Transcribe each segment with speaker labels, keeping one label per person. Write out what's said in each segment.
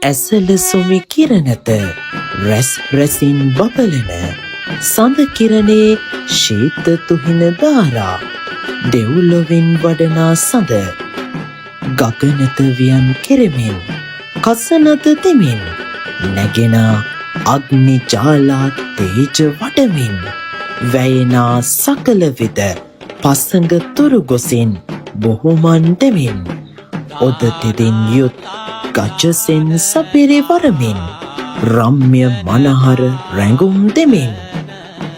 Speaker 1: ඇසල සොමි කිරණත රැස් රැසින් බබලන සඳ කිරණේ ශීත තුහින ධාරා දෙව්ලොවින් වඩනා සඳ ගගනත වියන් කෙරෙමින් කසනත දෙමින් නැගෙන අග්නි ජාලා තේජ වඩමින් වැයෙනා සකල විද පසඟ තුරු ගොසින් බොහොමන් දෙමින් ඔද තෙදින් යුත් ගජසෙන් සපිරි වරමින් රම්‍ය මනහර රැඟුම් දෙමින්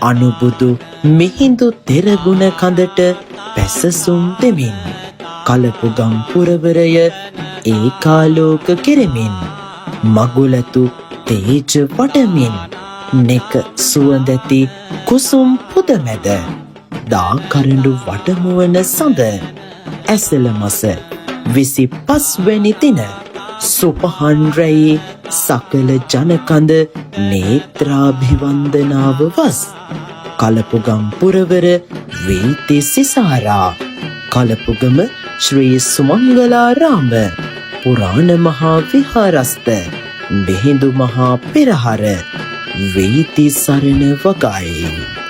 Speaker 1: අනුබුදු මිහිඳු තෙරගුණ කඳට පැසසුම් දෙමින් කලපුගම් පුරවරය ඒකාලෝක කෙරෙමින් මගුලතු තේජ වඩමින් නෙක සුවඳැති කුසුම් පුදමැද දාකරඬු වටමුවන සඳ ඇසළ මස 25 වැනි දින සුපහන් රැයි සකල ජනකඳ නේත්‍රාභිවන්දනාව වස් කලපුගම් පුරවර වීති සිසාරා කලපුගම ශ්‍රී සුමංගලාරාම පුරාණ මහා විහාරස්ත මිහිඳු මහා පෙරහර වීති සරණ වගයි.